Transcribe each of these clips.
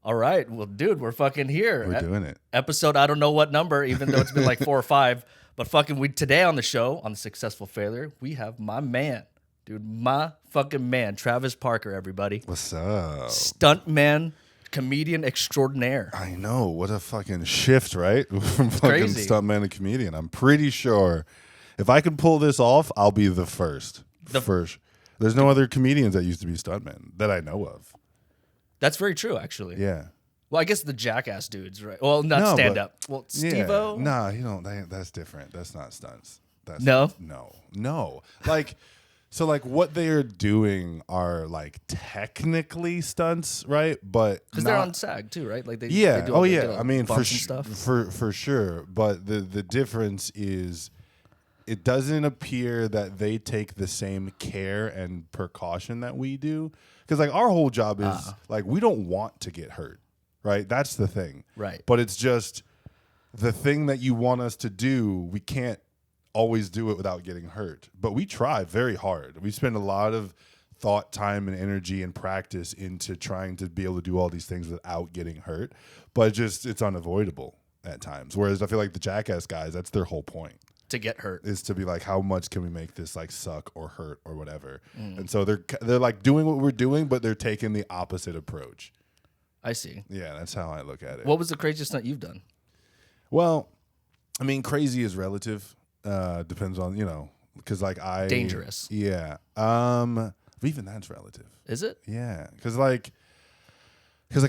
All right. Well, dude, we're fucking here. We're doing it. Episode, I don't know what number, even though it's been like 4 or 5. But fucking today on the show, on The Successful Failure, we have my man, dude, my fucking man, Travis Parker, everybody. What's up? Stuntman, comedian extraordinaire. I know. What a fucking shift, right? From fucking Crazy. stuntman to comedian. I'm pretty sure if I can pull this off, I'll be the first. First. There's no other comedians that used to be stuntmen that I know of. That's very true, actually. Yeah. Well, I guess the Jackass dudes, right? Well, not stand-up. Well, Steve-O? Yeah. Nah, you don't. That's different. That's not stunts. That's No? No. Like, so like what they are doing are like technically stunts, right? But Because they're on SAG too, right? Like they yeah. They do Oh all the- yeah. do all I mean, the for bumps and stuff. for sure. But the difference is, it doesn't appear that they take the same care and precaution that we do. Because like our whole job is like we don't want to get hurt, right? That's the thing, Right. But it's just the thing that you want us to do. We can't always do it without getting hurt, but we try very hard. We spend a lot of thought, time, and energy and practice into trying to be able to do all these things without getting hurt. But it's unavoidable at times. Whereas I feel like the Jackass guys, that's their whole point. To get hurt. Is to be like, how much can we make this like suck or hurt or whatever? And so they're like doing what we're doing, but they're taking the opposite approach. I see. Yeah, that's how I look at it. What was the craziest stunt you've done? Well, I mean, crazy is relative. Depends on, because like Dangerous. Yeah. Even that's relative. Is it? Yeah, because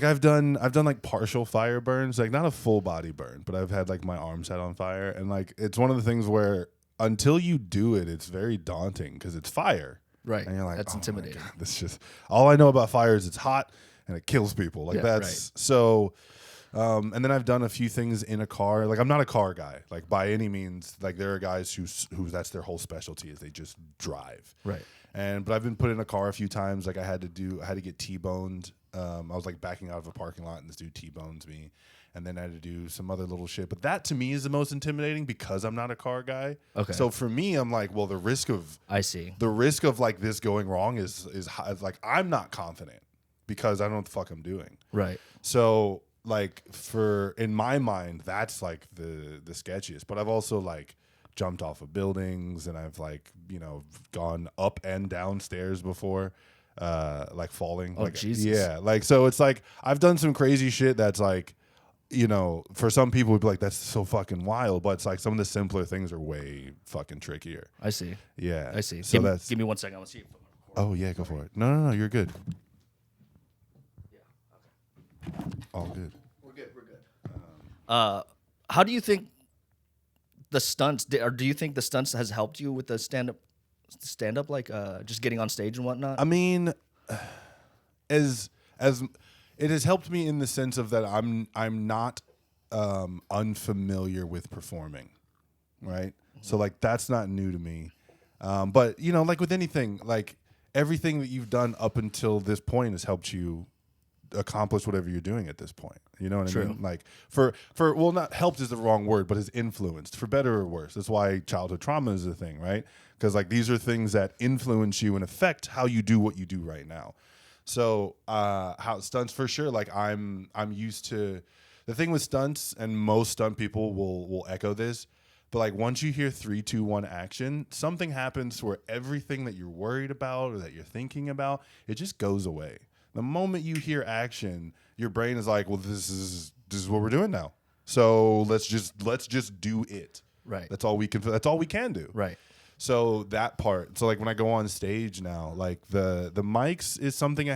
I've done like partial fire burns, like not a full body burn, but I've had like my arm set on fire, and like it's one of the things where until you do it, it's very daunting because it's fire, Right. And you're like, That's oh intimidating. my God, this just all I know about fire is it's hot and it kills people. Like Yeah, that's so. And then I've done a few things in a car. Like I'm not a car guy, like by any means. Like there are guys who that's their whole specialty is they just drive. Right. But I've been put in a car a few times. Like I had to get T-boned. I was like backing out of a parking lot and this dude T-bones me. And then I had to do some other little shit. But that to me is the most intimidating because I'm not a car guy. Okay. So for me, I'm like, well, the risk of like this going wrong is high. Like I'm not confident because I don't know what the fuck I'm doing. Right. So like in my mind, that's like the sketchiest. But I've also like jumped off of buildings and I've like, gone up and down stairs before, like falling. Oh, like, Jesus. Yeah. Like, so it's like, I've done some crazy shit that's like, for some people would be like, that's so fucking wild. But it's like some of the simpler things are way fucking trickier. I see. Yeah. I see. So Give me 1 second. I want to see. Oh yeah, go for it. No, you're good. All good. We're good. How do you think the stunts, or do you think the stunts has helped you with the stand up, like just getting on stage and whatnot? I mean, as it has helped me in the sense of that I'm not unfamiliar with performing, right? So like that's not new to me. But like with anything, like everything that you've done up until this point has helped you accomplish whatever you're doing at this point. You know what I mean? Like for well, not helped is the wrong word, but has influenced for better or worse. That's why childhood trauma is a thing, right? Because like these are things that influence you and affect how you do what you do right now. So how stunts for sure. Like I'm used to the thing with stunts, and most stunt people will echo this. But like once you hear 3, 2, 1 action, something happens where everything that you're worried about or that you're thinking about, it just goes away. The moment you hear action, your brain is like, well, this is what we're doing now. So let's just do it. Right. That's all we can do. Right. So that part. So like when I go on stage now, like the mics is something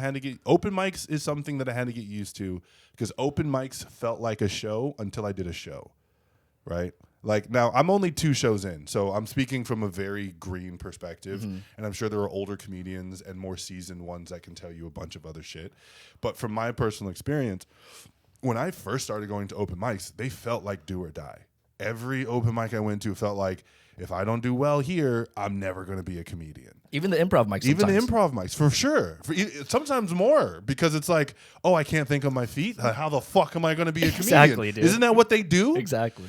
open mics is something that I had to get used to, because open mics felt like a show until I did a show. Right? Like now I'm only 2 shows in, so I'm speaking from a very green perspective, and I'm sure there are older comedians and more seasoned ones that can tell you a bunch of other shit. But from my personal experience, when I first started going to open mics, they felt like do or die. Every open mic I went to felt like, if I don't do well here, I'm never going to be a comedian. Even the improv mics. Even the improv mics, for sure. Sometimes more, because it's like, oh, I can't think on my feet. How the fuck am I going to be a comedian? Exactly, dude. Isn't that what they do? Exactly.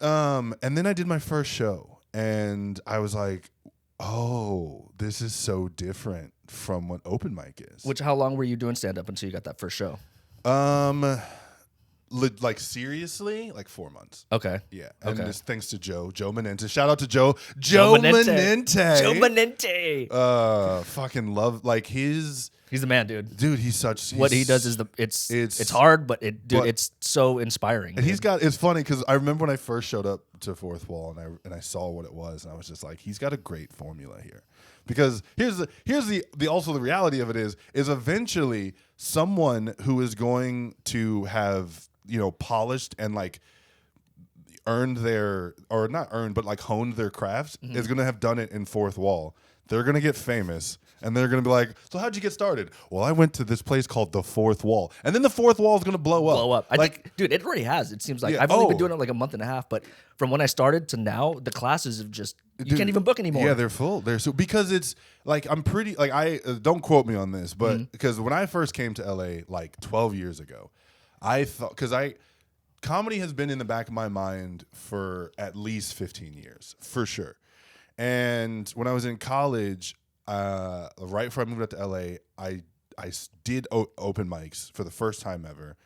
And then I did my first show, and I was like, oh, this is so different from what open mic is. How long were you doing stand up until you got that first show? Like seriously, like 4 months. Okay. Yeah, and Okay. this thanks to Joe Menente. Shout out to Joe Menente. Menente. Joe Menente. Fucking love like He's the man, dude. dude. What he does is it's hard, but it's so inspiring. And it's funny because I remember when I first showed up to Fourth Wall and I saw what it was, and I was just like, he's got a great formula here. Because here's the also the reality of it is eventually someone who is going to have, you know, polished and like earned their, or not earned, but like honed their craft is going to have done it in Fourth Wall. They're going to get famous. And they're going to be like, so how'd you get started? Well, I went to this place called the Fourth Wall. And then the Fourth Wall is going to blow up. I think, dude, it already has. It seems like. Yeah, I've only been doing it like a month and a half, but from when I started to now, the classes have just, you can't even book anymore. Yeah, they're full. Because it's like, I'm pretty, like I, don't quote me on this, but because when I first came to LA like 12 years ago, I thought, comedy has been in the back of my mind for at least 15 years, for sure. And when I was in college, right before I moved out to LA, I did open mics for the first time ever,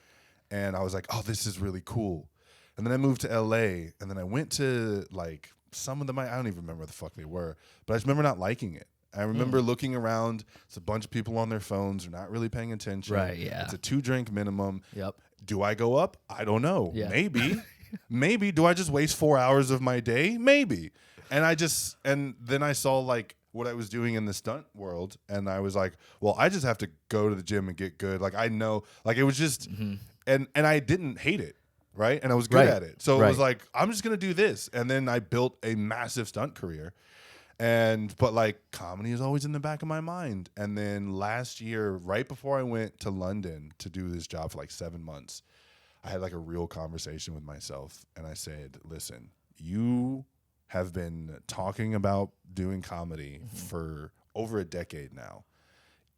and I was like, oh, this is really cool. And then I moved to LA, and then I went to like some of them, I don't even remember what the fuck they were, but I just remember not liking it. I remember looking around, it's a bunch of people on their phones, they're not really paying attention. Right, yeah. It's a 2-drink minimum. Yep. Do I go up? I don't know. Yeah. Maybe. Maybe. Do I just waste 4 hours of my day? Maybe. And then I saw like what I was doing in the stunt world, and I was like, well, I just have to go to the gym and get good. Like I know, like it was just, and I didn't hate it, right? And I was good at it. So it was like, I'm just gonna do this, and then I built a massive stunt career. But like comedy is always in the back of my mind. And then last year, right before I went to London to do this job for like 7 months, I had like a real conversation with myself, and I said, listen, you have been talking about doing comedy for over a decade now.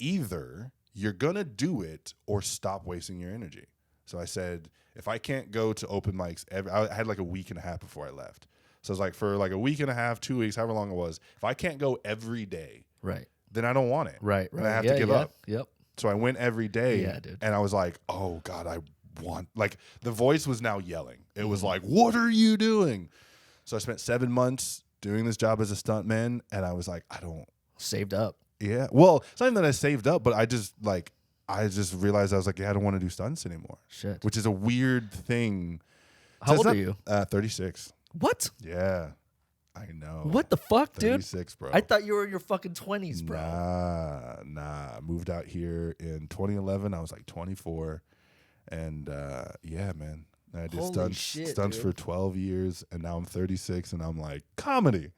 Either you're going to do it or stop wasting your energy. So I said, if I can't go to open mics, I had like a week and a half before I left. So I was like, for like a week and a half, 2 weeks, however long it was, if I can't go every day, then I don't want it. Right. And I have to give up. Yep. So I went every day, dude. and I was like, oh God, I want, like the voice was now yelling. It was like, what are you doing? So I spent 7 months doing this job as a stuntman, and I was like, I don't. Saved up. Yeah. Well, it's not even that I saved up, but I just realized I was like, yeah, I don't want to do stunts anymore. Shit. Which is a weird thing. How old are you? 36. What? Yeah. I know. What the fuck, 36, dude? bro. I thought you were in your fucking 20s, bro. Nah. I moved out here in 2011. I was like 24. And yeah, man. I did stunts for 12 years, and now I'm 36, and I'm like, comedy.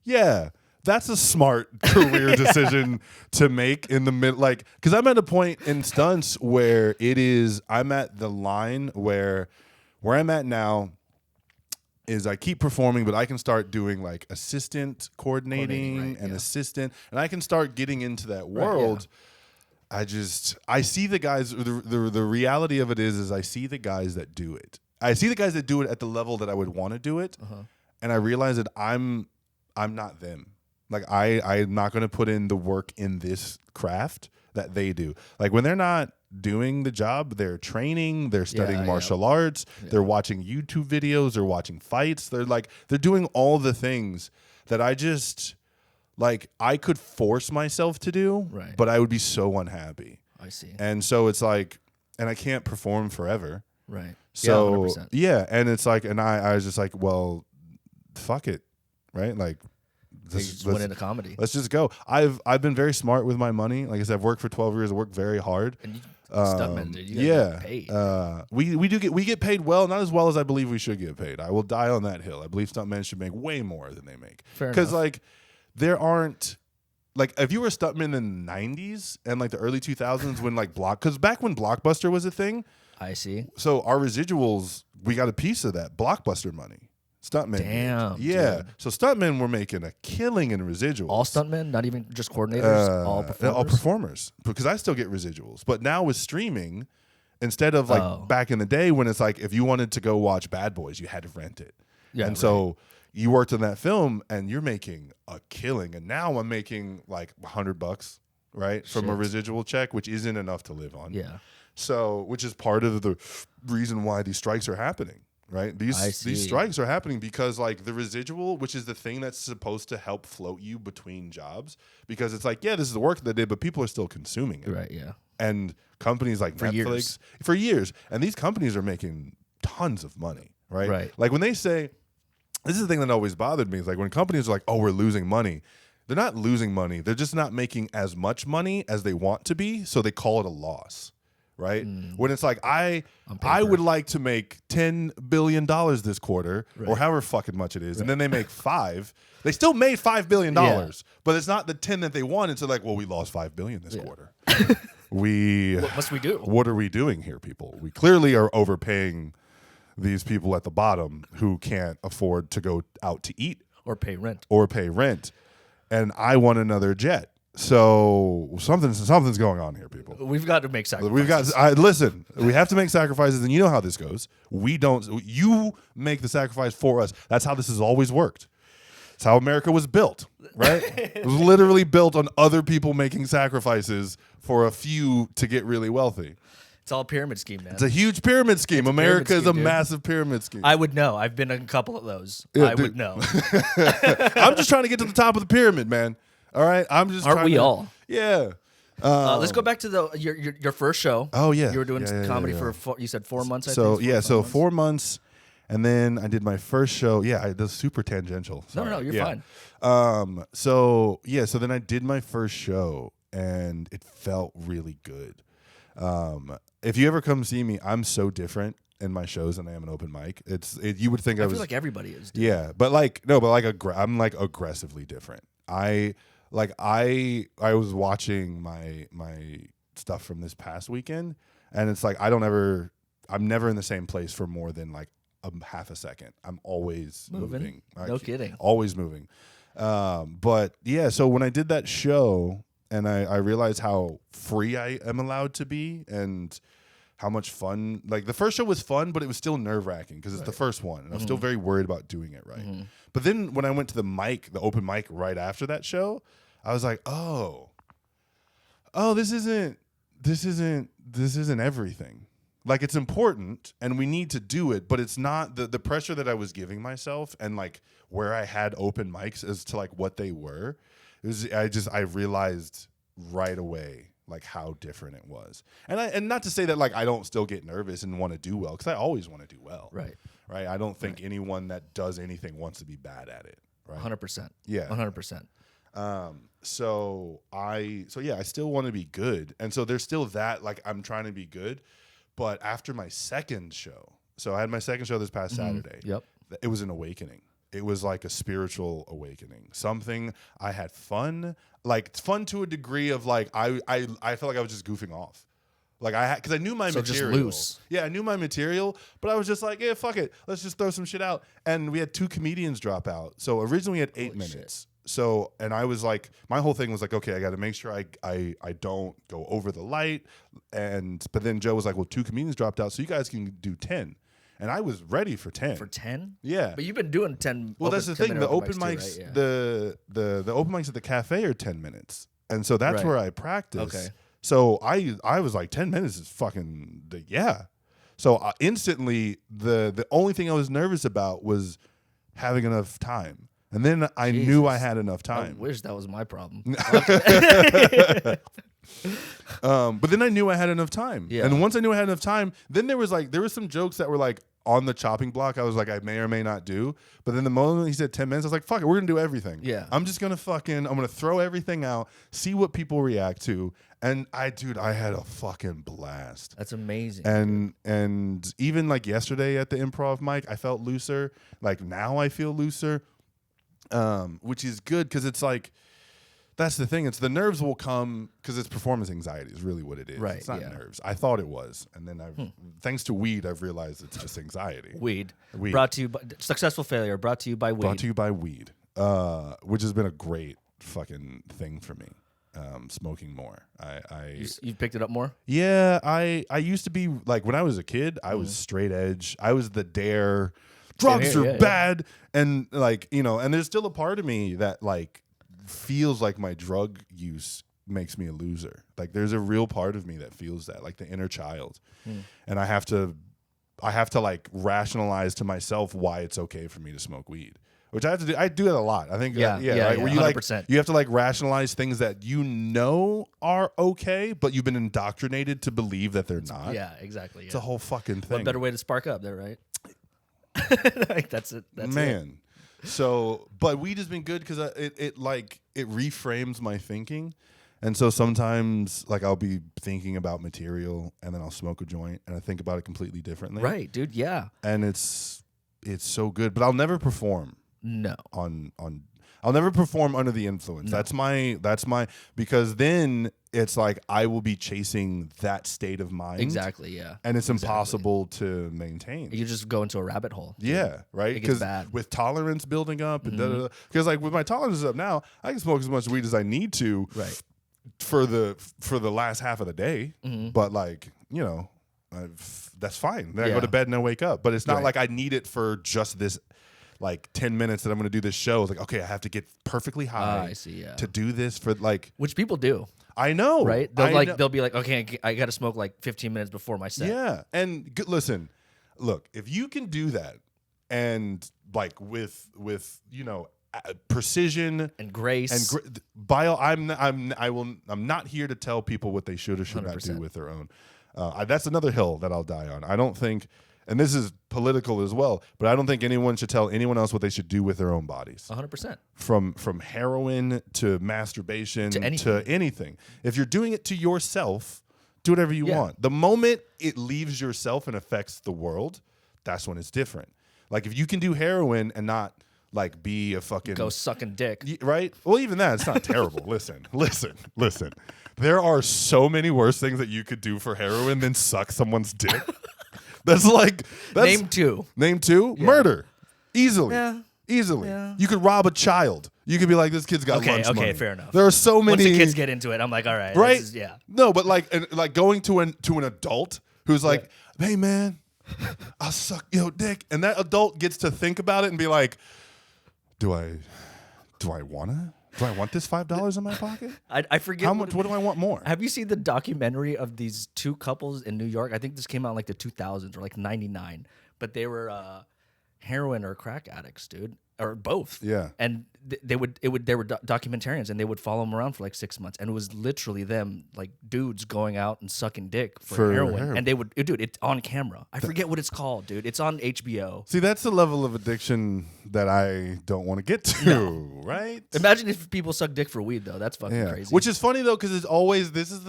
Yeah, that's a smart career decision to make in the mid, like, because I'm at a point in stunts where I'm at the line where I'm at now is I keep performing, but I can start doing like assistant coordinating and assistant, and I can start getting into that world. I see the guys. The reality of it is I see the guys that do it. I see the guys that do it at the level that I would want to do it, and I realize that I'm not them. Like I'm not going to put in the work in this craft that they do. Like when they're not doing the job, they're training, they're studying martial arts, they're watching YouTube videos, they're watching fights, they're doing all the things that I just. Like, I could force myself to do, but I would be so unhappy. I see. And so it's like, and I can't perform forever. Right. So, 100%. yeah. And it's like, and I was just like, well, fuck it. Right? Like, Just went into comedy. Let's just go. I've been very smart with my money. Like I said, I've worked for 12 years. I worked very hard. And you, stuntman, dude. You get paid. We get paid well, not as well as I believe we should get paid. I will die on that hill. I believe stuntmen should make way more than they make. Fair enough. Because, like, there aren't, like, if you were a stuntman in the 90s and like the early 2000s when like because back when Blockbuster was a thing. I see. So our residuals, we got a piece of that Blockbuster money. Stuntmen. Damn. Yeah. Dude. So stuntmen were making a killing in residuals. All stuntmen, not even just coordinators, all performers? All performers. Because I still get residuals. But now with streaming, instead of like back in the day when it's like if you wanted to go watch Bad Boys, you had to rent it. Yeah. And so you worked on that film and you're making a killing. And now I'm making like $100, right? From a residual check, which isn't enough to live on. Yeah. So, which is part of the reason why these strikes are happening, right? These strikes are happening because like the residual, which is the thing that's supposed to help float you between jobs, because it's like, yeah, this is the work that they did, but people are still consuming it. Right, yeah. And companies like Netflix for years, and these companies are making tons of money, right? Right. Like when they say, this is the thing that always bothered me, is like when companies are like, oh, we're losing money. They're not losing money. They're just not making as much money as they want to be, so they call it a loss, right? When it's like, I would like to make $10 billion this quarter, or however fucking much it is, and then they make 5. They still made $5 billion, but it's not the 10 that they wanted. So like, well, we lost $5 billion this quarter. What must we do? What are we doing here, people? We clearly are overpaying these people at the bottom who can't afford to go out to eat or pay rent. And I want another jet. So something's going on here, people. We've got to make sacrifices. Listen, we have to make sacrifices, and you know how this goes. You make the sacrifice for us. That's how this has always worked. It's how America was built, right? It was literally built on other people making sacrifices for a few to get really wealthy. It's all a pyramid scheme, man. It's a huge pyramid scheme. America is a massive pyramid scheme. I would know. I've been in a couple of those. I would know. I'm just trying to get to the top of the pyramid, man. All right? Aren't we all? Yeah. Let's go back to your first show. Oh, yeah. You were doing comedy for, you said 4 months, I think? So 4 months. And then I did my first show. Yeah, that's super tangential. Sorry. No, you're fine. So then I did my first show, and it felt really good. If you ever come see me, I'm so different in my shows than I am an open mic. You would think I feel like everybody is. Dude. Yeah, I'm like aggressively different. I was watching my stuff from this past weekend, and it's like I'm never in the same place for more than like a half a second. I'm always moving. No kidding. Always moving. But yeah, so when I did that show, and I realized how free I am allowed to be, and how much fun. Like the first show was fun, but it was still nerve-wracking because it's the first one, and I'm still very worried about doing it right. But then when I went to the open mic right after that show, I was like, oh, this isn't everything. Like it's important, and we need to do it, but it's not the pressure that I was giving myself, and like where I had open mics as to like what they were. I realized right away like how different it was, and not to say that like I don't still get nervous and want to do well, because I always want to do well. Right. I don't think anyone that does anything wants to be bad at it. Right. 100%. Yeah. 100%. So I still want to be good, and so there's still that like I'm trying to be good, but after my second show, so I had my second show this past Saturday. Yep. It was an awakening. It was like a spiritual awakening. Something I had fun, like fun to a degree of like I felt like I was just goofing off, like because I knew my material. Just loose. Yeah, I knew my material, but I was just like, yeah, fuck it, let's just throw some shit out. And we had 2 comedians drop out. So originally we had 8 minutes. Shit. So and I was like, my whole thing was like, okay, I got to make sure I don't go over the light. But then Joe was like, well, 2 comedians dropped out, so you guys can do 10. And I was ready for 10. For 10? Yeah. But you've been doing 10. Well, that's the thing. The open mics, too, right? the open mics at the cafe are 10 minutes, and so that's where I practice. Okay. So I was like 10 minutes is fucking yeah. So instantly, the only thing I was nervous about was having enough time, and then I knew I had enough time. I wish that was my problem. But then I knew I had enough time. Yeah. And once I knew I had enough time, then there was some jokes that were like on the chopping block. I was like, I may or may not do. But then the moment he said 10 minutes, I was like, fuck it, we're gonna do everything. Yeah. I'm gonna throw everything out, see what people react to. And I had a fucking blast. That's amazing. And even like yesterday at the improv mic, I felt looser. Like now I feel looser. Which is good, because it's like, that's the thing. It's the nerves will come because it's performance anxiety is really what it is. Right, it's not nerves. I thought it was. And then thanks to weed, I've realized it's just anxiety. Weed. Brought to you by Successful Failure. Brought to you by weed. Brought to you by weed. Which has been a great fucking thing for me. Smoking more. You picked it up more? Yeah. I used to be like, when I was a kid, I was straight edge. I was the dare. Drugs are bad. Yeah. And like, and there's still a part of me that like feels like my drug use makes me a loser. Like there's a real part of me that feels that, like the inner child. And I have to like rationalize to myself why it's okay for me to smoke weed. Which I have to do. I do that a lot. I think, right? Where you 100%. like, you have to like rationalize things that you know are okay, but you've been indoctrinated to believe that they're not. Yeah, exactly. It's a whole fucking thing. What better way to spark up there, right? Like that's it. That's Man. So, but weed has been good because it reframes my thinking. And so sometimes like I'll be thinking about material and then I'll smoke a joint and I think about it completely differently. Right, dude. Yeah. And it's so good, but I'll never perform. No. I'll never perform under the influence. No. That's my because then it's like I will be chasing that state of mind. Exactly, yeah. And it's impossible to maintain. You just go into a rabbit hole. Yeah, right? It gets bad. With tolerance building up and because like with my tolerance up now, I can smoke as much weed as I need to for the last half of the day. But like, you know, that's fine. Then I go to bed and I wake up. But it's not like I need it for just this like 10 minutes that I'm going to do this show. It's like, okay, I have to get perfectly high to do this for like... Which people do. I know. Right? They'll be like, okay, I got to smoke like 15 minutes before my set. Yeah. And listen, look, if you can do that and like with you know, precision and grace and I'm not here to tell people what they should or should 100%. Not do with their own. That's another hill that I'll die on. I don't think... And this is political as well, but I don't think anyone should tell anyone else what they should do with their own bodies. 100%. From heroin to masturbation to anything. If you're doing it to yourself, do whatever you want. The moment it leaves yourself and affects the world, that's when it's different. Like if you can do heroin and not like be a fucking... Go sucking dick. Right? Well, even that, it's not terrible. Listen. There are so many worse things that you could do for heroin than suck someone's dick. That's name two. Yeah. Murder. Easily. Yeah. You could rob a child. You could be like, this kid's got lunch money. Okay, fair enough. There are so many. Once the kids get into it, I'm like, all right. Right? Yeah. No, but like going to an adult who's like, hey man, I'll suck your dick. And that adult gets to think about it and be like, do I wanna? Do I want this $5 in my pocket? I forget. How much? What do I want more? Have you seen the documentary of these two couples in New York? I think this came out in like the 2000s or like 99. But they were heroin or crack addicts, dude, or both. Yeah. And they were documentarians, and they would follow them around for like 6 months, and it was literally them, like dudes going out and sucking dick for heroin. And they would, dude, it's on camera. I forget what it's called, dude. It's on HBO. See, that's the level of addiction that I don't want to get to, right? Imagine if people suck dick for weed, though. That's fucking crazy. Which is funny though, because it's always this is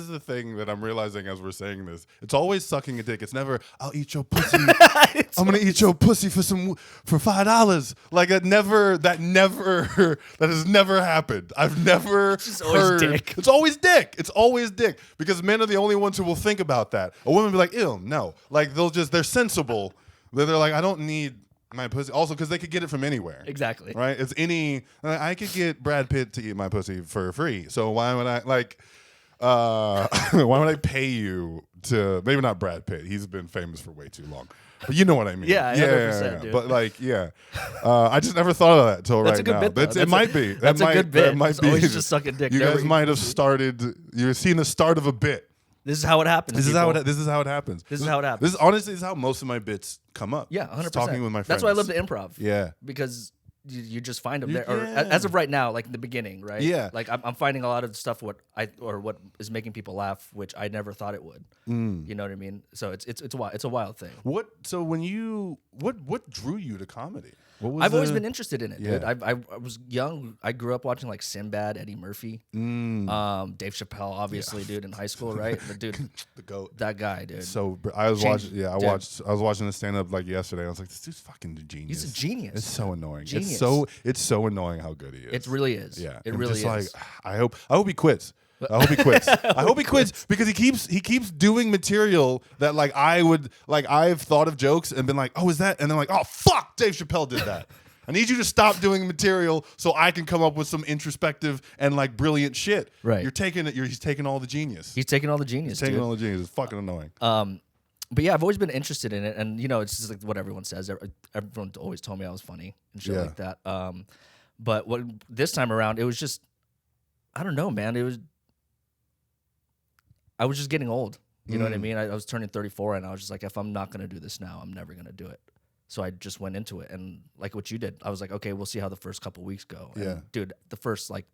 the thing that I'm realizing as we're saying this. It's always sucking a dick. It's never I'll eat your pussy. I'm gonna eat your pussy for $5. Like that has never happened. I've never always dick. It's always dick. It's always dick because men are the only ones who will think about that. A woman will be like, ew, no. Like they're sensible. They're like, I don't need my pussy. Also, because they could get it from anywhere. Exactly. Right? It's I could get Brad Pitt to eat my pussy for free. So why would I why would I pay you to, maybe not Brad Pitt. He's been famous for way too long. But you know what I mean. Yeah, 100%, dude. But I just never thought of that until right now. That's a good bit, though. It might be. That's a good bit. That might It's be. always just sucking dick. You guys might have started. You've seen the start of a bit. This is how it happens. This is how it happens. This is how it happens. This honestly is how most of my bits come up. Yeah, 100%. Talking with my friends. That's why I love the improv. Yeah. Because you just find them there. Or as of right now, like in the beginning, right? Yeah. Like I'm finding a lot of stuff what is making people laugh, which I never thought it would. You know what I mean? So it's a wild thing. What drew you to comedy? I've always been interested in it, dude. Yeah. I was young. I grew up watching like Sinbad, Eddie Murphy, Dave Chappelle, obviously, dude, in high school, right? The dude, the goat, that guy, dude. So I was watching. Yeah, I was watching the stand up like yesterday. I was like, this dude's fucking genius. He's a genius. It's so annoying. Genius. It's so annoying how good he is. It really is. Yeah, it really is. Like, I hope he quits. I hope he quits. I hope he quits because he keeps doing material that like I've thought of jokes and been like, oh, is that? And then like, oh fuck, Dave Chappelle did that. I need you to stop doing material so I can come up with some introspective and like brilliant shit. Right. He's taking all the genius. He's taking all the genius. He's taking all the genius. It's fucking annoying. But yeah, I've always been interested in it, and you know, it's just like what everyone says. Everyone always told me I was funny and shit like that. But this time around, it was just, I don't know, man. I was just getting old. You know what I mean? I was turning 34, and I was just like, if I'm not gonna do this now, I'm never gonna do it. So I just went into it, and like what you did, I was like, okay, we'll see how the first couple weeks go. And Yeah. dude, the first like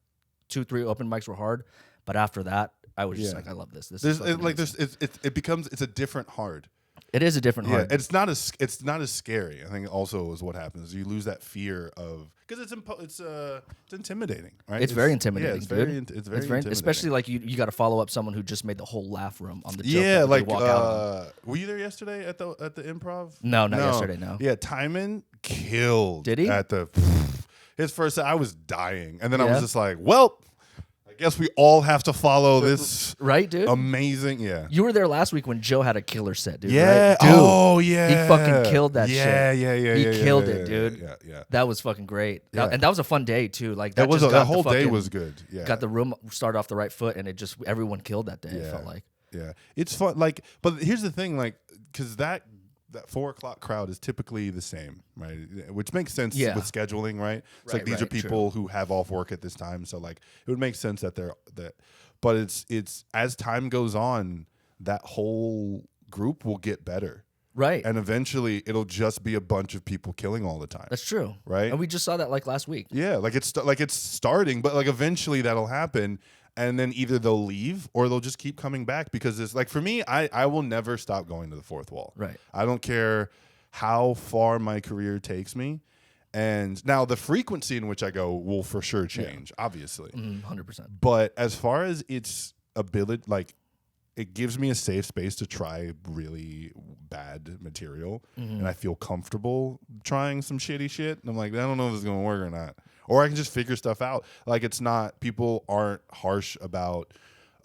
2-3 open mics were hard, but after that, I was just like, I love this. This is it's a different hard. It is a different hard. It's not as scary. I think also is what happens. You lose that fear of because it's intimidating, right? It's very intimidating. Yeah, it's very intimidating. Especially like you got to follow up someone who just made the whole laugh room on the joke. Yeah, that like they walk out on. were you there yesterday at the improv? No, not yesterday. No. Yeah, Timon killed. Did he? At the his first? I was dying, and then I was just like, well. I guess we all have to follow this, right, dude? Amazing, yeah. You were there last week when Joe had a killer set, dude. Yeah, right? Dude, oh yeah, he fucking killed that shit. Yeah. He killed it, dude. Yeah. That was fucking great. Yeah. And that was a fun day too. Like that that whole day was good. Yeah, got the room started off the right foot, and it just everyone killed that day. Yeah. It felt like. Yeah, it's fun. Like, but here's the thing, like, because that 4:00 crowd is typically the same, right? Which makes sense with scheduling, right? It's like these are people who have off work at this time, so like it would make sense that but it's as time goes on, that whole group will get better, right? And eventually it'll just be a bunch of people killing all the time. That's true, right? And we just saw that like last week. Yeah, like it's starting, but like eventually that'll happen. And then either they'll leave or they'll just keep coming back because it's like for me, I will never stop going to the fourth wall. Right. I don't care how far my career takes me. And now the frequency in which I go will for sure change, obviously. 100%. But as far as its ability, like it gives me a safe space to try really bad material. And I feel comfortable trying some shitty shit. And I'm like, I don't know if this is going to work or not. Or I can just figure stuff out. Like it's not, people aren't harsh about,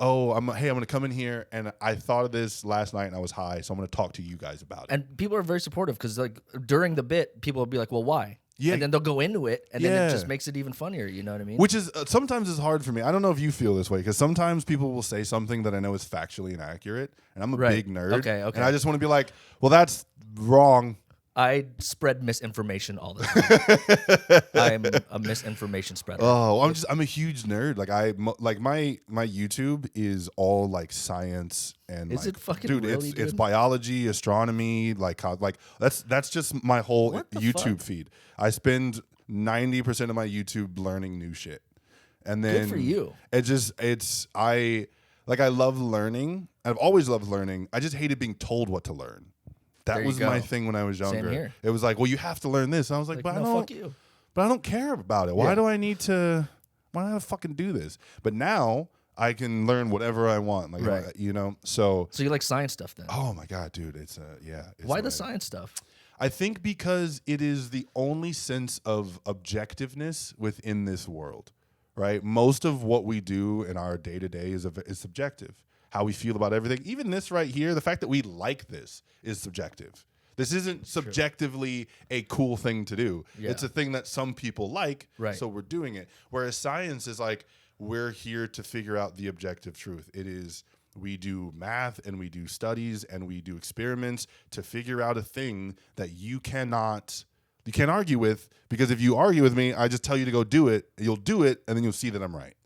oh, I'm going to come in here and I thought of this last night and I was high, so I'm going to talk to you guys about it. And people are very supportive because like during the bit, people will be like, well, why? Yeah. And then they'll go into it and then it just makes it even funnier. You know what I mean? Which is sometimes is hard for me. I don't know if you feel this way because sometimes people will say something that I know is factually inaccurate and I'm a big nerd. Okay. And I just want to be like, well, that's wrong. I spread misinformation all the time. I'm a misinformation spreader. Oh, I'm a huge nerd. Like my YouTube is all like science and is like, it fucking dude, really, it's biology, astronomy, like that's just my whole YouTube feed. I spend 90% of my YouTube learning new shit. And then good for you. I love learning. I've always loved learning. I just hated being told what to learn. That was my thing when I was younger. Same here. It was like, well, you have to learn this. And I was like, but no, fuck you. But I don't care about it. Why do I need to? Why do I fucking do this? But now I can learn whatever I want. Like, you know. So you like science stuff then? Oh my god, dude! It's why the science stuff? I think because it is the only sense of objectiveness within this world, right? Most of what we do in our day to day is subjective. How we feel about everything. Even this right here, the fact that we like this is subjective. This isn't subjectively a cool thing to do. Yeah. It's a thing that some people like, so we're doing it. Whereas science is like, we're here to figure out the objective truth. It is, we do math and we do studies and we do experiments to figure out a thing that you can't argue with, because if you argue with me, I just tell you to go do it, you'll do it, and then you'll see that I'm right.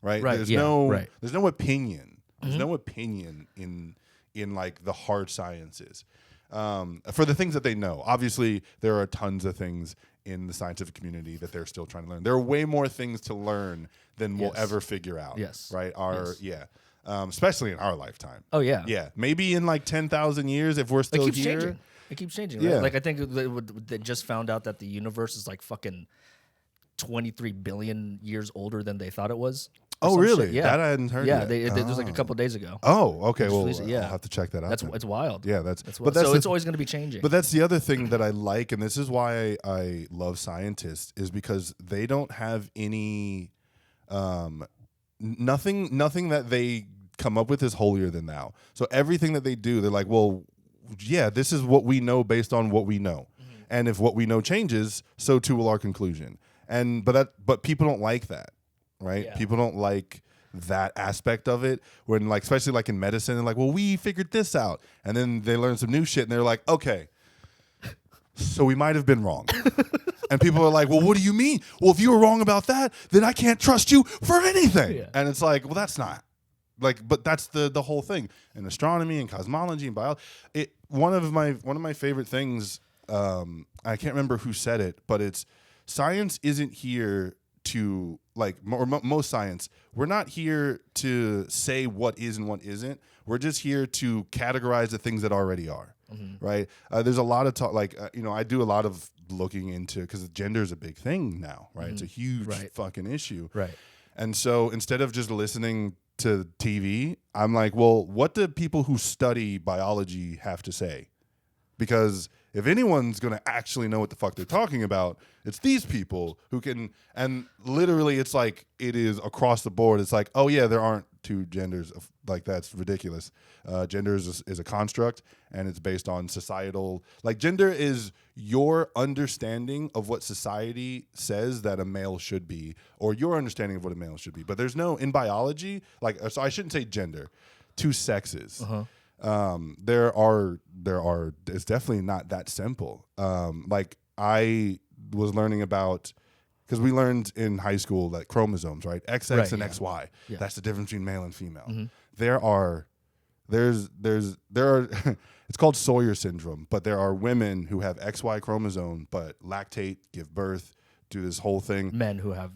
Right? There's no opinion. There's no opinion in like the hard sciences for the things that they know. Obviously, there are tons of things in the scientific community that they're still trying to learn. There are way more things to learn than we'll ever figure out. Yes. Right? Especially in our lifetime. Oh, yeah. Yeah. Maybe in like 10,000 years if we're still here. It keeps changing. Right? Like I think they just found out that the universe is like fucking 23 billion years older than they thought it was. Oh, really? Shit. Yeah. That I hadn't heard yet. It was like a couple days ago. Oh, okay. Well, I'll have to check that out. It's wild. Yeah, so it's always going to be changing. But that's the other thing that I like, and this is why I love scientists, is because they don't have any nothing that they come up with is holier than thou. So everything that they do, they're like, well, yeah, this is what we know based on what we know. Mm-hmm. And if what we know changes, so too will our conclusion. But people don't like that. Right? Yeah. People don't like that aspect of it when, like, especially like in medicine, and like, well, we figured this out, and then they learn some new shit and they're like, okay, so we might have been wrong. And people are like, well, what do you mean? Well, if you were wrong about that, then I can't trust you for anything. Yeah. And it's like, well, that's not like, but that's the whole thing in astronomy and cosmology and biology. One of my favorite things. I can't remember who said it, but it's science isn't here to most science. We're not here to say what is and what isn't. We're just here to categorize the things that already are. Right. There's a lot of talk. I do a lot of looking into because gender is a big thing now. Right. It's a huge fucking issue. Right. And so instead of just listening to TV, I'm like, well, what do people who study biology have to say? Because if anyone's going to actually know what the fuck they're talking about, it's these people who can. And literally, it's like it is across the board. It's like, oh, yeah, there aren't two genders. Like, that's ridiculous. Gender is a construct, and it's based on societal. Like, gender is your understanding of what society says that a male should be, or your understanding of what a male should be. But there's no, in biology, so I shouldn't say gender, two sexes. It's definitely not that simple. Like I was learning about, because we learned in high school that chromosomes, right? XX and XY. Yeah. That's the difference between male and female. There are it's called Sawyer syndrome, but there are women who have XY chromosome, but lactate, give birth, do this whole thing. Men who have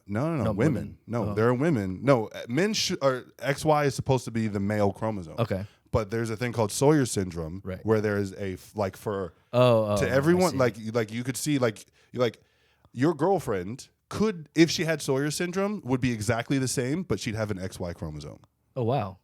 no, women. No, there are women. No, men or XY is supposed to be the male chromosome. Okay. But there's a thing called Sawyer syndrome, where there is a to everyone, like you could see, like your girlfriend could, if she had Sawyer syndrome, would be exactly the same, but she'd have an XY chromosome. Oh wow.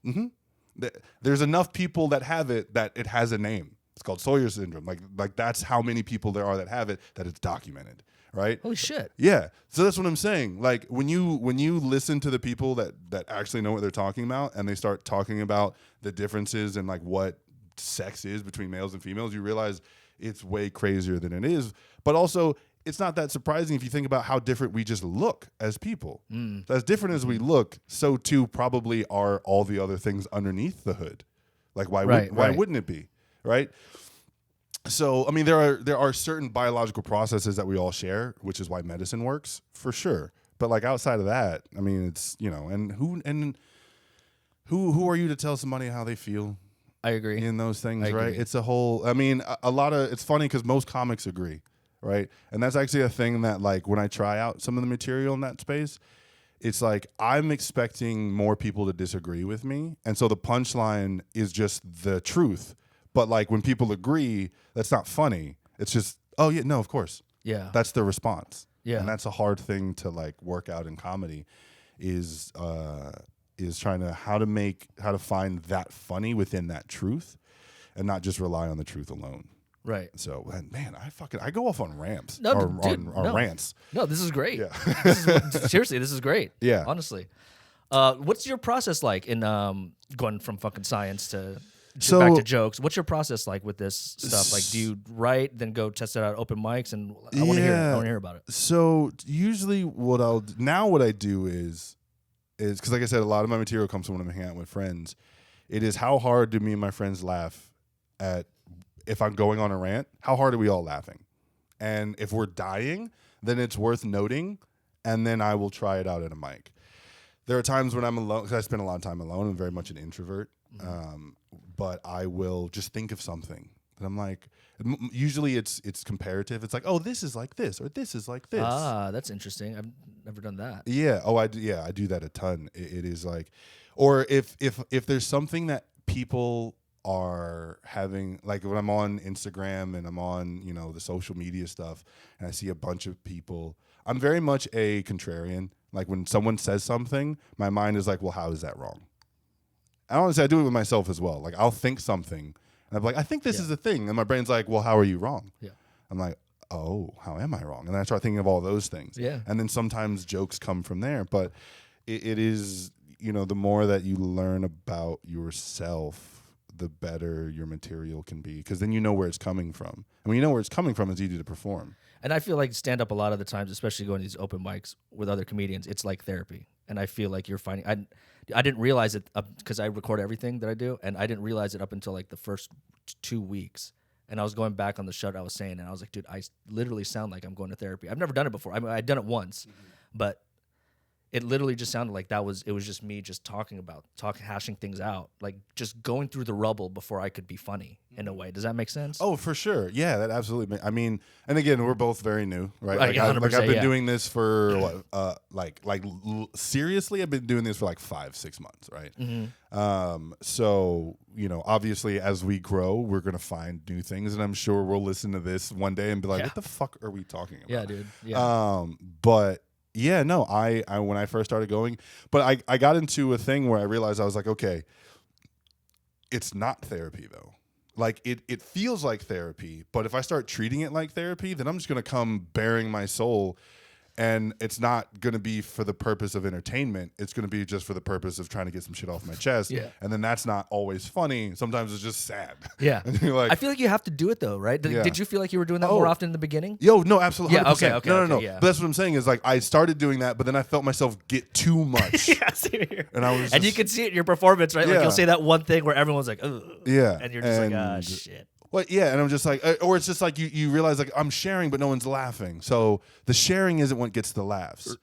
There's enough people that have it that it has a name. It's called Sawyer syndrome. Like that's how many people there are that have it, that it's documented. Right? Holy shit. Yeah. So that's what I'm saying. Like when you listen to the people that actually know what they're talking about, and they start talking about the differences and like what sex is between males and females, you realize it's way crazier than it is. But also, it's not that surprising if you think about how different we just look as people. So as different as we look, so too probably are all the other things underneath the hood. Like why wouldn't it be? Right? So, I mean, there are certain biological processes that we all share, which is why medicine works, for sure. But like outside of that, I mean, it's, and who are you to tell somebody how they feel? I agree. In those things, right? It's a whole, I mean, a lot of, it's funny because most comics agree, right? And that's actually a thing that, like, when I try out some of the material in that space, it's like I'm expecting more people to disagree with me. And so the punchline is just the truth. But like when people agree, that's not funny. It's just, oh yeah, no, of course. Yeah. That's the response. Yeah. And that's a hard thing to like work out in comedy is trying to how to find that funny within that truth and not just rely on the truth alone. Right. So, man, I go off on rants. Rants. No, this is great. Yeah. Seriously, this is great. Yeah. Honestly. What's your process like in going from fucking science to back to jokes? What's your process like with this stuff? Like, do you write, then go test it out at open mics? And I want to hear about it. So usually what I do is because, like I said, a lot of my material comes from when I'm hanging out with friends. It is how hard do me and my friends laugh at if I'm going on a rant? How hard are we all laughing? And if we're dying, then it's worth noting, and then I will try it out at a mic. There are times when I'm alone, because I spend a lot of time alone. I'm very much an introvert. But I will just think of something. And I'm like, usually it's comparative. It's like, oh, this is like this, or this is like this. Ah, that's interesting. I've never done that. Yeah. Oh, I do that a ton. It is like, or if there's something that people are having, like when I'm on Instagram and I'm on, the social media stuff, and I see a bunch of people, I'm very much a contrarian. Like when someone says something, my mind is like, well, how is that wrong? And honestly, I do it with myself as well. Like I'll think something, and I'm like, I think this is the thing, and my brain's like, well, how are you wrong? Yeah. I'm like, oh, how am I wrong? And then I start thinking of all those things. Yeah. And then sometimes jokes come from there, but it is, the more that you learn about yourself, the better your material can be, because then you know where it's coming from. And when you know where it's coming from, it's easy to perform. And I feel like stand up a lot of the times, especially going to these open mics with other comedians, it's like therapy. And I feel like you're finding, I didn't realize it because I record everything that I do, and I didn't realize it up until like the first 2 weeks. And I was going back on the show that I was saying, and I was like, dude, I literally sound like I'm going to therapy. I've never done it before. I mean, I'd done it once, but it literally just sounded like it was just me just hashing things out, like just going through the rubble before I could be funny in a way. Does that make sense? Oh, for sure. Yeah, that absolutely. I mean, and again, we're both very new, right? Like, I've 100%, been yeah. doing this for seriously, I've been doing this for like 5-6 months, right? So obviously, as we grow, we're gonna find new things, and I'm sure we'll listen to this one day and be like, "What the fuck are we talking about?" Yeah, dude. Yeah. But yeah, no, I when I first started going, but I got into a thing where I realized I was like, okay, it's not therapy though. Like it feels like therapy, but if I start treating it like therapy, then I'm just gonna come bearing my soul. And it's not going to be for the purpose of entertainment. It's going to be just for the purpose of trying to get some shit off my chest. Yeah. And then that's not always funny. Sometimes it's just sad. Yeah. And you're like, I feel like you have to do it though, right? Yeah. Did you feel like you were doing that more often in the beginning? Yo, no, absolutely. Yeah, 100%. okay, No. yeah. But that's what I'm saying is like I started doing that, but then I felt myself get too much. Yeah, same here. And I was and you can see it in your performance, right? Like Yeah. you'll say that one thing where everyone's like, ugh. Yeah. And you're just like, ah, shit. Well, yeah, and I'm just like, or it's just like you realize like I'm sharing, but no one's laughing. So the sharing isn't what gets the laughs,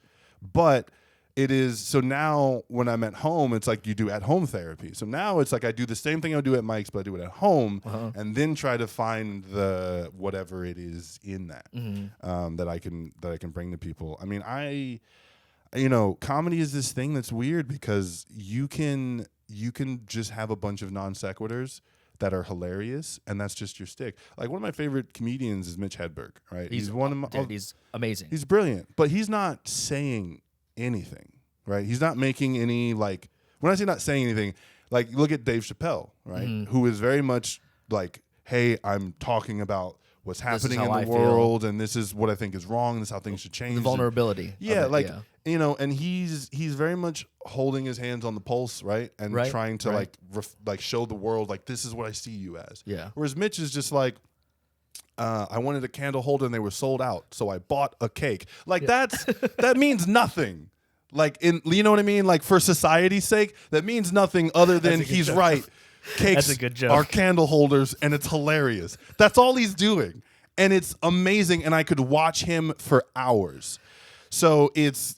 but it is. So now when I'm at home, it's like you do at home therapy. So now it's like I do the same thing I do at Mike's, but I do it at home, and then try to find the whatever it is in that that I can bring to people. I mean, comedy is this thing that's weird because you can just have a bunch of non sequiturs that are hilarious, and that's just your stick. Like one of my favorite comedians is Mitch Hedberg, right? He's one of my, he's amazing. He's brilliant, but he's not saying anything, right? He's not making any like. When I say not saying anything, like look at Dave Chappelle, right? Who is very much like, hey, I'm talking about what's happening in the world, and this is what I think is wrong. This is how things should change. The vulnerability. Yeah, and he's very much holding his hands on the pulse, right? And trying to like show the world like this is what I see you as. Yeah. Whereas Mitch is just like, I wanted a candle holder and they were sold out, so I bought a cake. Like that means nothing. Like you know what I mean? Like for society's sake, that means nothing other than he's joke. Right. Cakes That's a good joke. are candle holders, and it's hilarious. That's all he's doing, and it's amazing. And I could watch him for hours. So it's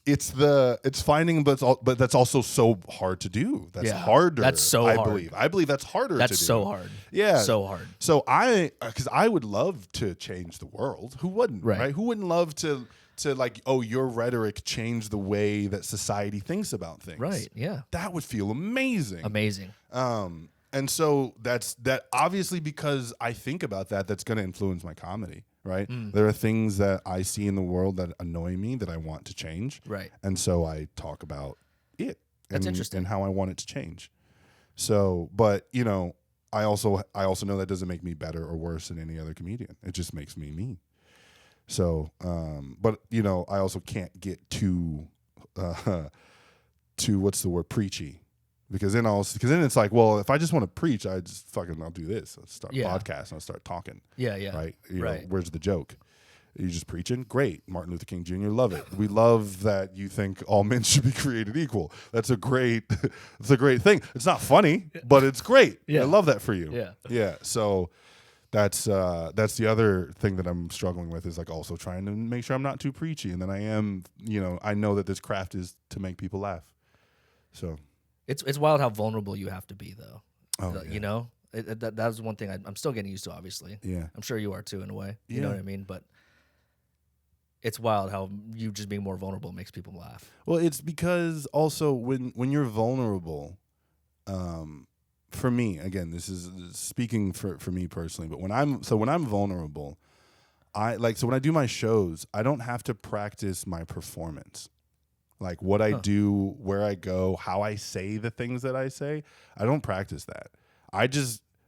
finding, but that's also so hard to do. That's harder. That's so hard. I believe that's harder. That's to do. so hard. Yeah, so hard. So because I would love to change the world. Who wouldn't? Right? Who wouldn't love to like, oh, your rhetoric changed the way that society thinks about things. Right. Yeah. That would feel amazing. Amazing. And so that's obviously because I think about that's going to influence my comedy, right? There are things that I see in the world that annoy me that I want to change. Right. And so I talk about it. That's interesting. And how I want it to change. So, but, I also know that doesn't make me better or worse than any other comedian. It just makes me me. So, but I also can't get too what's the word, preachy, because then it's like, well, if I just want to preach, I'll do this. I'll start a podcast and I'll start talking. Yeah. Right. Know, where's the joke? Are you just preaching? Great. Martin Luther King Jr. Love it. We love that you think all men should be created equal. That's a great thing. It's not funny, but it's great. Yeah. I love that for you. Yeah. Yeah. So. That's the other thing that I'm struggling with is like also trying to make sure I'm not too preachy, and then I am, I know that this craft is to make people laugh. So it's wild how vulnerable you have to be, though. Oh, yeah. That's one thing I'm still getting used to. Obviously, yeah. I'm sure you are too in a way. Yeah. You know what I mean? But it's wild how you just being more vulnerable makes people laugh. Well, it's because also when you're vulnerable. For me, again, this is speaking for me personally, but when I'm vulnerable, when I do my shows, I don't have to practice my performance. Like what I do, where I go, how I say the things that I say, I don't practice that.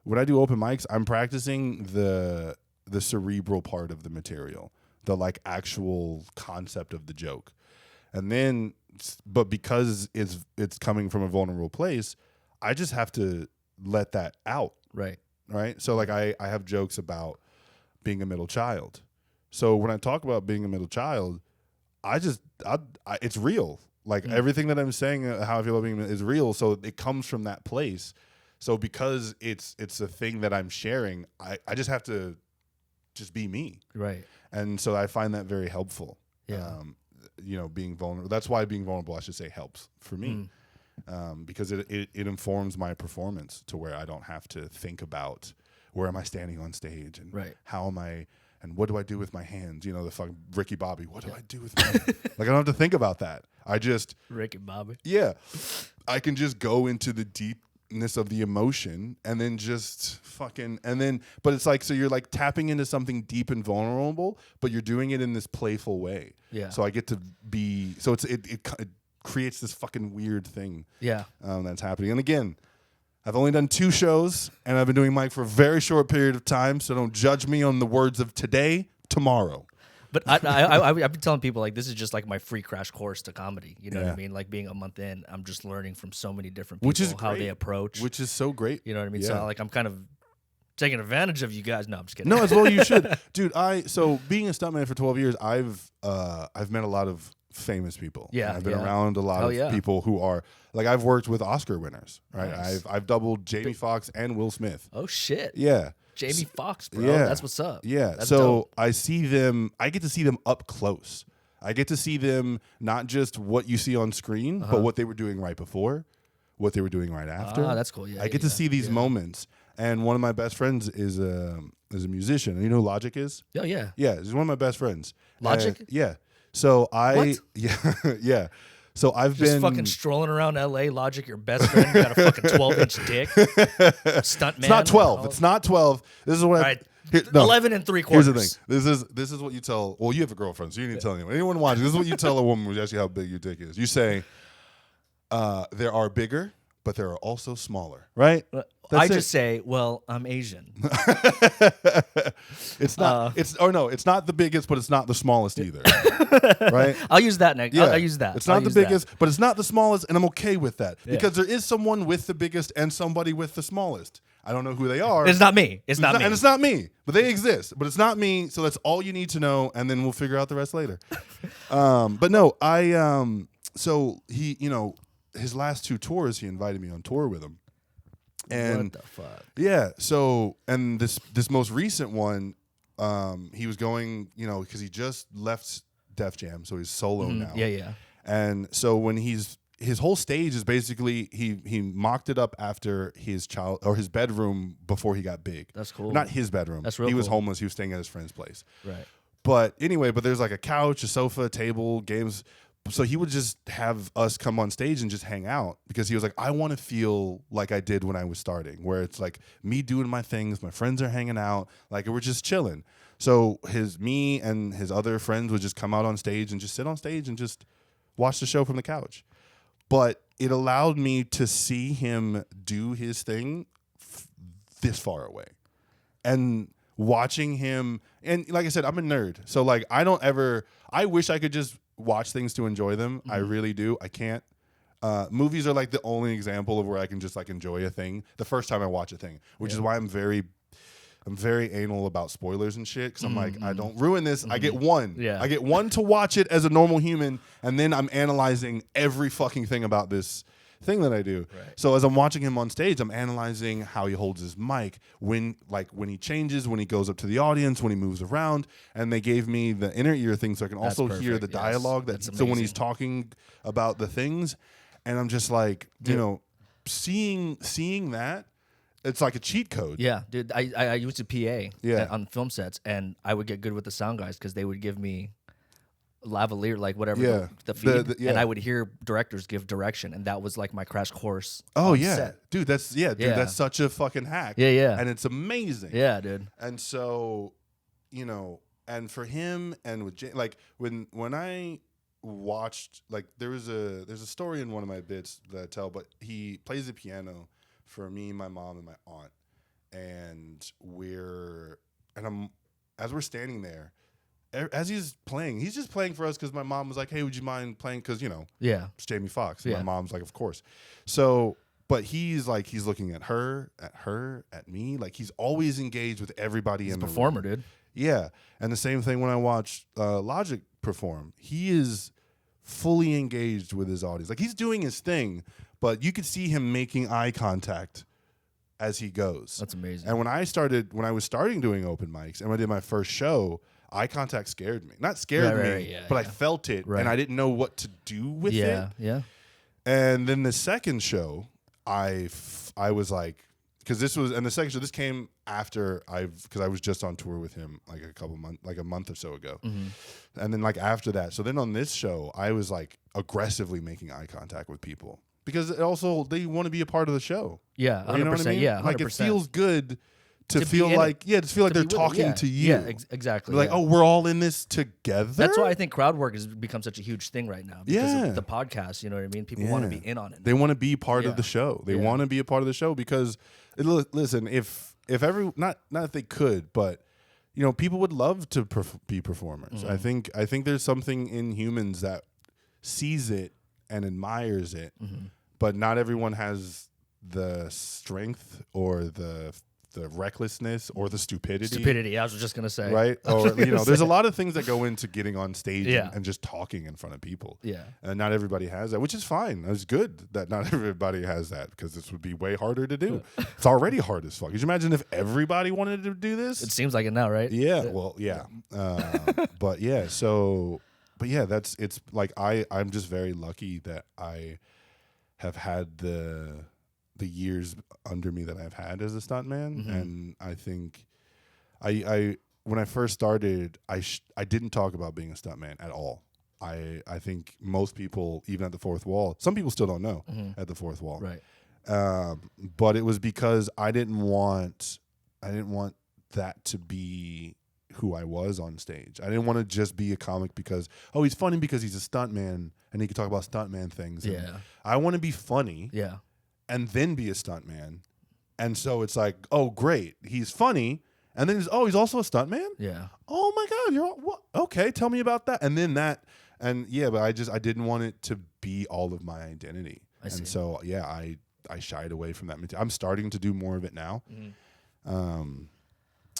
When I do open mics, I'm practicing the cerebral part of the material, the like actual concept of the joke. And then, but because it's coming from a vulnerable place, I just have to let that out. Right. So like I have jokes about being a middle child. So when I talk about being a middle child, it's real. Like everything that I'm saying, how I feel about being is real. So it comes from that place. So because it's a thing that I'm sharing, I just have to just be me. Right. And so I find that very helpful. Yeah. being vulnerable. That's why being vulnerable, I should say, helps for me. Because it informs my performance to where I don't have to think about where am I standing on stage and how am I and what do I do with my hands? The fucking Ricky Bobby. What do I do with my like I don't have to think about that. I just Ricky Bobby. Yeah. I can just go into the deepness of the emotion and then just but it's like so you're like tapping into something deep and vulnerable, but you're doing it in this playful way. Yeah. So I get to be so it creates this fucking weird thing that's happening. And again, I've only done 2 shows, and I've been doing mic for a very short period of time, so don't judge me on the words of today, tomorrow. But I've been telling people, like, this is just like my free crash course to comedy. You know what I mean? Like, being a month in, I'm just learning from so many different people, how they approach. Which is so great. You know what I mean? So, like, I'm kind of taking advantage of you guys. No, I'm just kidding. No, as well you should. Dude, so being a stuntman for 12 years, I've met a lot of famous people. Yeah, I've been around a lot of people who are like I've worked with Oscar winners, right? Nice. I've doubled Jamie Foxx and Will Smith. Oh shit. Yeah. Jamie Foxx, bro. Yeah. That's what's up. Yeah. That's so dope. I get to see them up close. I get to see them not just what you see on screen, but what they were doing right before, what they were doing right after. That's cool. Yeah. I get to see these moments. And one of my best friends is a musician. And you know who Logic is? Oh yeah. Yeah, he's one of my best friends. Logic? Yeah. So yeah. So I've just been fucking strolling around L.A. Logic, your best friend, got a fucking 12-inch dick. Stuntman. It's not 12. It's not 12. This is what All right. 11 and 3/4. Here's the thing. This is what you tell. Well, you have a girlfriend, so you need to tell anyone watching. This is what you tell a woman who's actually how big your dick is. You say, there are bigger, but there are also smaller. Right? I just say, well, I'm Asian. It's not. It's not the biggest, but it's not the smallest either. Right? I'll use that next. Yeah. I'll use that. It's not the biggest, but it's not the smallest, and I'm okay with that because there is someone with the biggest and somebody with the smallest. I don't know who they are. It's not me. It's not me. And it's not me, but they exist. But it's not me, so that's all you need to know, and then we'll figure out the rest later. But no, so he, his last 2 tours, he invited me on tour with him. And what the fuck? Yeah. So, and this most recent one, he was going, because he just left Def Jam, so he's solo now. Yeah. And so when his whole stage is basically he mocked it up after his his bedroom before he got big. That's cool. Not his bedroom. That's real. He was cool. homeless. He was staying at his friend's place. Right. But anyway, there's like a couch, a sofa, a table, games. So he would just have us come on stage and just hang out because he was like, I want to feel like I did when I was starting, where it's like me doing my things, my friends are hanging out, like we're just chilling. So me and his other friends would just come out on stage and just sit on stage and just watch the show from the couch. But it allowed me to see him do his thing this far away. And watching him, and like I said, I'm a nerd. So like I wish I could just watch things to enjoy them. I really do. I can't. Movies are like the only example of where I can just like enjoy a thing the first time I watch a thing, which is why I'm very anal about spoilers and shit, because I'm like, I don't ruin this. I get one. Yeah. I get one to watch it as a normal human, and then I'm analyzing every fucking thing about this thing that I do. Right. So as I'm watching him on stage, I'm analyzing how he holds his mic, when he changes, when he goes up to the audience, when he moves around. And they gave me the inner ear thing so I can also hear the dialogue. That's so when he's talking about the things, and I'm just like, seeing that, it's like a cheat code. Yeah, dude. I used a PA on film sets, and I would get good with the sound guys because they would give me lavalier, like whatever the feed, and I would hear directors give direction, and that was like my crash course. Oh yeah, set. dude, that's that's such a fucking hack. Yeah, and it's amazing. Yeah, dude. And so, and for him and with like when I watched, like there's a story in one of my bits that I tell, but he plays the piano for me, my mom, and my aunt, and as we're standing there. As he's playing, he's just playing for us because my mom was like, hey, would you mind playing? Because, it's Jamie Foxx. And my mom's like, of course. So, but he's looking at her, at me. Like, he's always engaged with everybody in the performer, room. dude. Yeah. And the same thing when I watch Logic perform. He is fully engaged with his audience. Like, he's doing his thing, but you could see him making eye contact as he goes. That's amazing. And when I was starting doing open mics and when I did my first show, eye contact scared me. Not scared me, but I felt it, and I didn't know what to do with it. Yeah. And then the second show, I was like, because the second show, this came after because I was just on tour with him like a month or so ago. And then like after that, so then on this show, I was like aggressively making eye contact with people because they want to be a part of the show. Yeah, 100%. You know what I mean? Yeah, 100%. Like it feels good to feel like they're talking to you. Yeah, exactly. Like, oh, we're all in this together. That's why I think crowd work has become such a huge thing right now. Because of the podcast, you know what I mean? People want to be in on it. They want to be part of the show. They want to be a part of the show because, listen, if not if they could, but you know, people would love to be performers. I think there's something in humans that sees it and admires it, but not everyone has the strength or the recklessness or the stupidity. I was just gonna say, right? Or you know, there's a lot of things that go into getting on stage and just talking in front of people. Yeah, and not everybody has that, which is fine. It's good that not everybody has that because this would be way harder to do. It's already hard as fuck. Could you imagine if everybody wanted to do this? It seems like it now, right? Yeah. Well, yeah. But yeah. So, but yeah, it's like I'm just very lucky that I have had the years under me that I've had as a stuntman, and I think I when I first started, I didn't talk about being a stuntman at all. I think most people, even at the fourth wall, some people still don't know at the fourth wall, right? But it was because I didn't want that to be who I was on stage. I didn't want to just be a comic because he's funny because he's a stuntman and he can talk about stuntman things. Yeah, I want to be funny. Yeah. And then be a stuntman. And so it's like, oh, great, he's funny. And then he's also a stuntman? Yeah. Oh, my God, what? Okay, tell me about that. And then but I didn't want it to be all of my identity. I see. And so, yeah, I shied away from that material. I'm starting to do more of it now.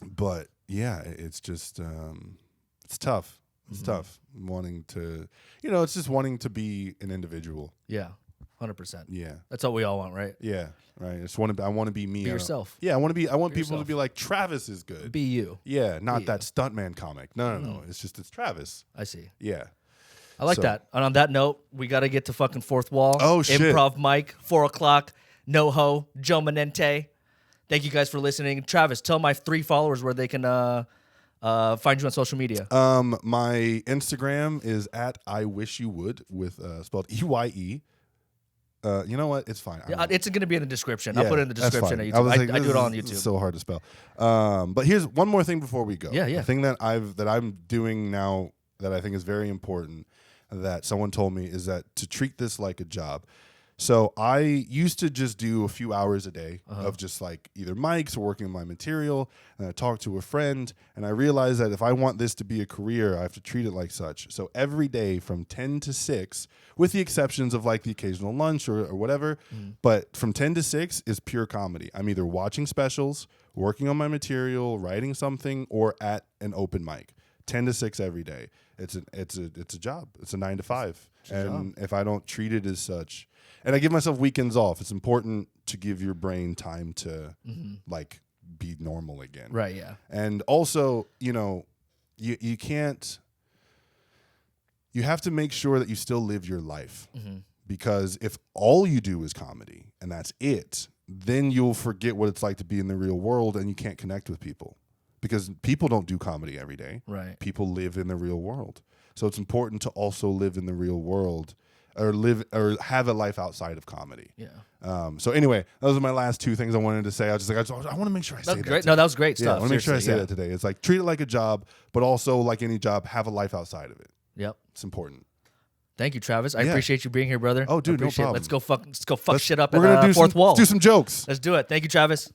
But, yeah, it's just, it's tough. It's tough wanting to, it's just wanting to be an individual. Yeah. 100%. Yeah, that's what we all want, right? Yeah, right. I want to be me. Be yourself. Yeah, I want people yourself. to be like, Travis is good. Be you. Yeah, not that stuntman comic. No. It's Travis. I see. Yeah, I like that. And on that note, we got to get to fucking fourth wall. Oh shit! Improv mic, 4:00. NoHo, Joe Manente. Thank you guys for listening. Travis, tell my 3 followers where they can find you on social media. My Instagram is @IWishYouWould with spelled EYE. You know what? It's fine. It's going to be in the description. I'll put it in the description of YouTube. I do it all on YouTube. It's so hard to spell. But here's one more thing before we go. Yeah. The thing that I'm doing now that I think is very important that someone told me is that to treat this like a job. So I used to just do a few hours a day of just like either mics or working on my material, and I talked to a friend, and I realized that if I want this to be a career, I have to treat it like such. So every day from 10 to 6, with the exceptions of like the occasional lunch or whatever, but from 10 to 6 is pure comedy. I'm either watching specials, working on my material, writing something, or at an open mic. 10 to 6 every day. It's a job. It's a 9 to 5. And if I don't treat it as such, and I give myself weekends off, it's important to give your brain time to like be normal again. Right, yeah. And also, you can't, you have to make sure that you still live your life. Because if all you do is comedy and that's it, then you'll forget what it's like to be in the real world and you can't connect with people. Because people don't do comedy every day. Right. People live in the real world. So it's important to also live in the real world or have a life outside of comedy. Yeah. So anyway, those are my last 2 things I wanted to say. I was just like, I want to make sure I say that. Great. No, that was great stuff. Yeah, I want to make sure I say that today. It's like, treat it like a job, but also like any job, have a life outside of it. Yep. It's important. Thank you, Travis. I appreciate you being here, brother. Oh, dude, no problem. Let's go fuck shit up at the fourth wall. Let's do some jokes. Let's do it. Thank you, Travis.